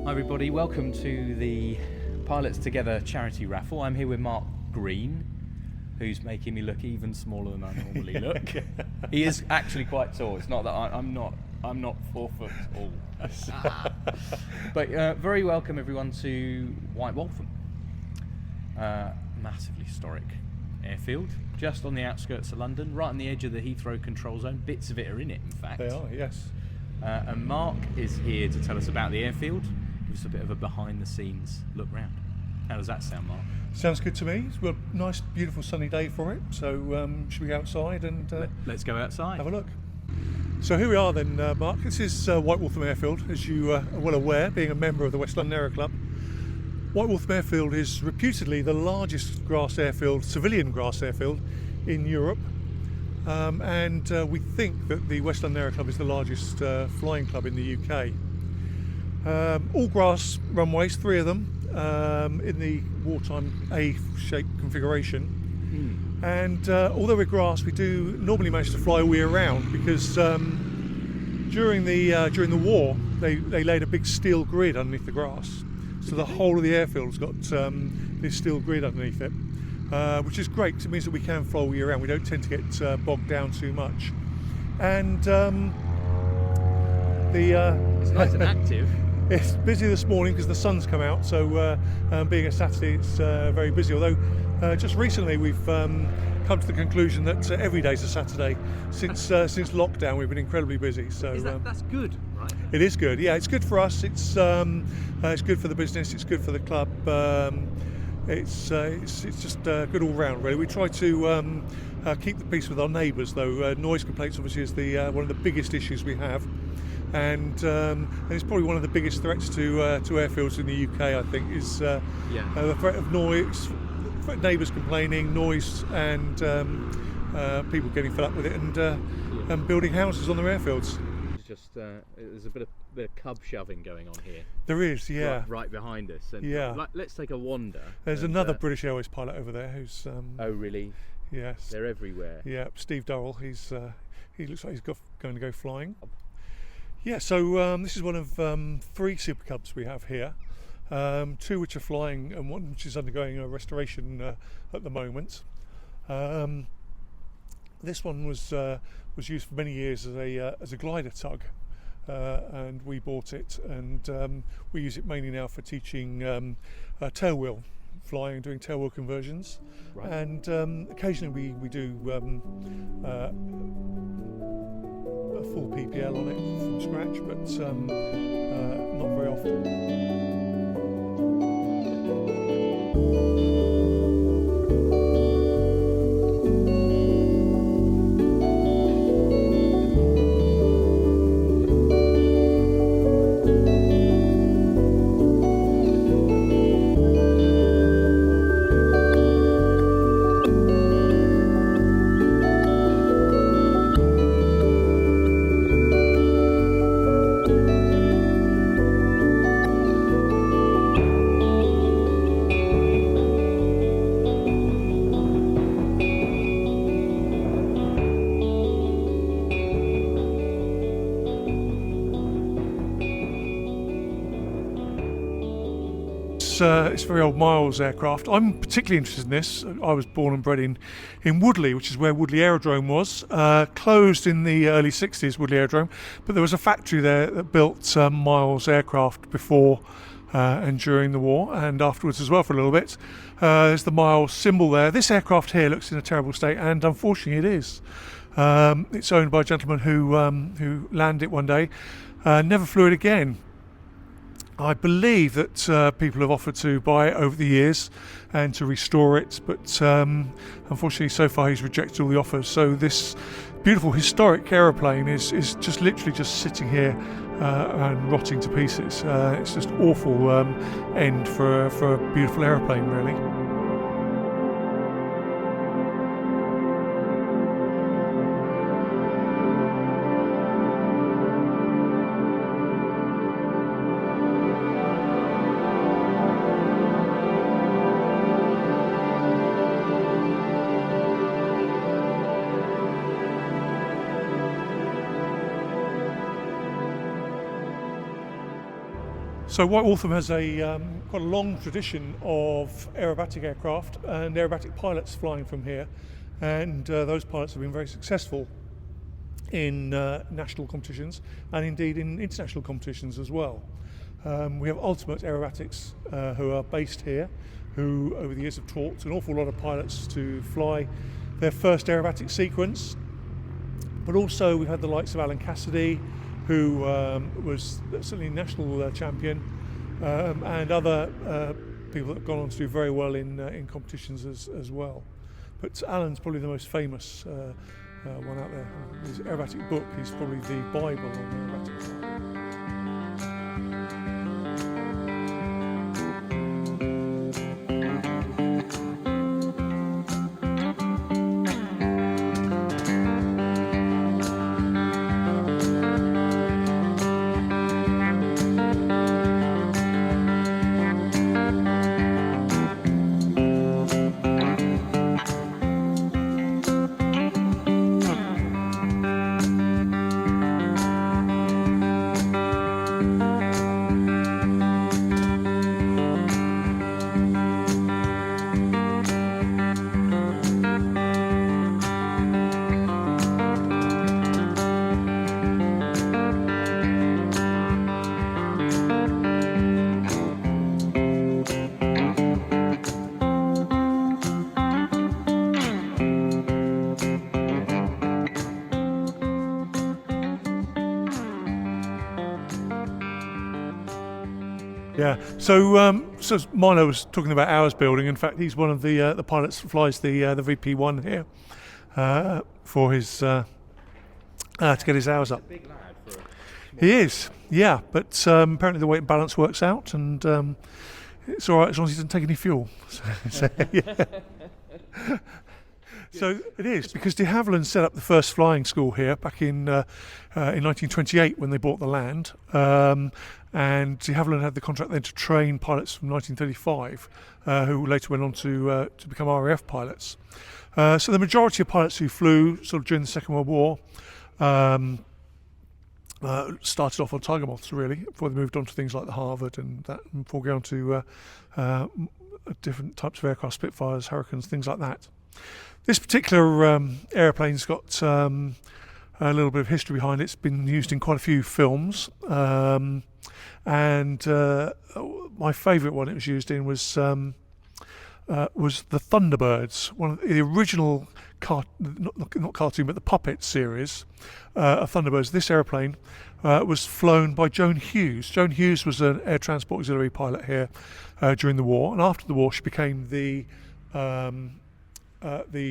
Hi everybody, welcome to the Pilots Together charity raffle. I'm here with Mark Green, who's making me look even smaller than I normally look. He is actually quite tall. It's not that I'm not 4 foot tall. But very welcome everyone to White Waltham. Massively historic airfield, just on the outskirts of London, right on the edge of the Heathrow control zone. Bits of it are in it, in fact. They are, yes. And Mark is here to tell us about the airfield. Give us a bit of a behind-the-scenes look round. How does that sound, Mark? Sounds good to me. It's got a nice, beautiful sunny day for it. So should we go outside and Let's go outside. have a look? So here we are then, Mark. This is White Waltham Airfield, as you are well aware, being a member of the West London Aero Club. White Waltham Airfield is reputedly the largest grass airfield, civilian grass airfield in Europe. And we think that the West London Aero Club is the largest flying club in the UK. All grass runways, 3 of them, in the wartime A-shaped configuration. And although we're grass, we do normally manage to fly all year round because during the war they laid a big steel grid underneath the grass, so the whole of the airfield's got this steel grid underneath it, which is great because it means that we can fly all year round. We don't tend to get bogged down too much, and It's nice and active. it's busy this morning because the sun's come out, so being a Saturday it's very busy, although just recently we've come to the conclusion that every day's a Saturday. Since lockdown we've been incredibly busy, so That's good, right? it is good. Yeah, it's good for us, it's good for the business, it's good for the club, it's just good all round really. We try to keep the peace with our neighbours though. Noise complaints obviously is the one of the biggest issues we have. And it's probably one of the biggest threats to airfields in the UK, I think, is the threat of noise, neighbours complaining, noise, and people getting fed up with it, and building houses on their airfields. It's just there's a bit of cub shoving going on here. There is, yeah. Right behind us. And Yeah. let's take a wander. There's and, another British Airways pilot over there who's. Oh really? Yes. They're everywhere. Yeah, Steve Durrell. He looks like he's going to go flying. Yeah, so this is one of 3 Super Cubs we have here, 2 which are flying and 1 which is undergoing a restoration at the moment. This one was used for many years as a glider tug, and we bought it, and we use it mainly now for teaching tailwheel flying, doing tailwheel conversions, Right. and occasionally we do a full PPL on it from scratch, but not very often. It's a very old Miles aircraft. I'm particularly interested in this. I was born and bred in Woodley, which is where Woodley Aerodrome was. Closed in the early 60s, Woodley Aerodrome, but there was a factory there that built Miles aircraft before and during the war, and afterwards as well for a little bit. There's the Miles symbol there. This aircraft here looks in a terrible state, and unfortunately it is. It's owned by a gentleman who landed it one day, never flew it again. I believe that people have offered to buy it over the years and to restore it, but unfortunately so far he's rejected all the offers. So this beautiful historic aeroplane is just literally just sitting here and rotting to pieces. It's just awful end for a beautiful aeroplane, really. So White Waltham has a quite a long tradition of aerobatic aircraft and aerobatic pilots flying from here, and those pilots have been very successful in national competitions and indeed in international competitions as well. We have Ultimate Aerobatics who are based here, who over the years have taught an awful lot of pilots to fly their first aerobatic sequence. But also we've had the likes of Alan Cassidy, who was certainly national champion, and other people that have gone on to do very well in competitions as well. But Alan's probably the most famous one out there. His aerobatic book is probably the Bible on aerobatics. Yeah, so Milo was talking about ours building. In fact, he's one of the pilots that flies the VP1 here for his to get his hours up. Big lad for He is, yeah, but apparently the weight and balance works out, and it's all right as long as he doesn't take any fuel. Yeah. So it is, because de Havilland set up the first flying school here back in 1928 when they bought the land, and de Havilland had the contract then to train pilots from 1935, who later went on to become RAF pilots. So the majority of pilots who flew sort of during the Second World War started off on Tiger Moths, really, before they moved on to things like the Harvard and that, and before going on to different types of aircraft, Spitfires, Hurricanes, things like that. This particular airplane's got a little bit of history behind it. It's been used in quite a few films, and my favourite one it was used in was the Thunderbirds, one of the original not cartoon but the puppet series of Thunderbirds. This airplane was flown by Joan Hughes. Joan Hughes was an air transport auxiliary pilot here during the war, and after the war she became the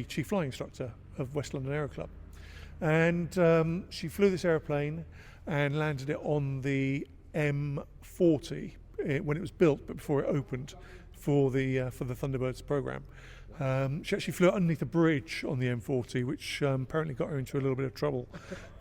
chief flying instructor of West London Aero Club, and she flew this aeroplane and landed it on the M40 when it was built, but before it opened for the Thunderbirds program. She actually flew underneath a bridge on the M40, which apparently got her into a little bit of trouble,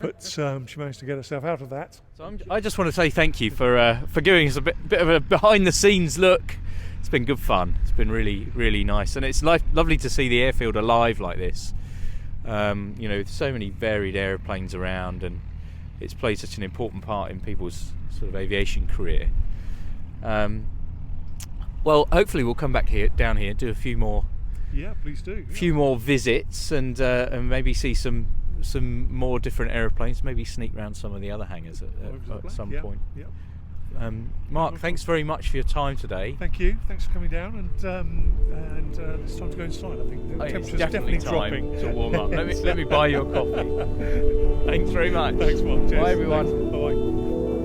but she managed to get herself out of that. So I just want to say thank you for giving us a bit of a behind-the-scenes look. It's been good fun. It's been really, really nice, and it's lovely to see the airfield alive like this. You know, so many varied aeroplanes around, and it's played such an important part in people's sort of aviation career. Well, hopefully we'll come back down here, do a few more. Yeah, please do. A few more visits, and maybe see some more different aeroplanes. Maybe sneak around some of the other hangars at some point. Yeah. Mark, thanks very much for your time today. Thank you. Thanks for coming down, and it's time to go inside. I think the temperature's definitely dropping. To warm up. let me buy you a coffee. Thanks very much. Thanks, Mark. Cheers. Bye, everyone. Bye.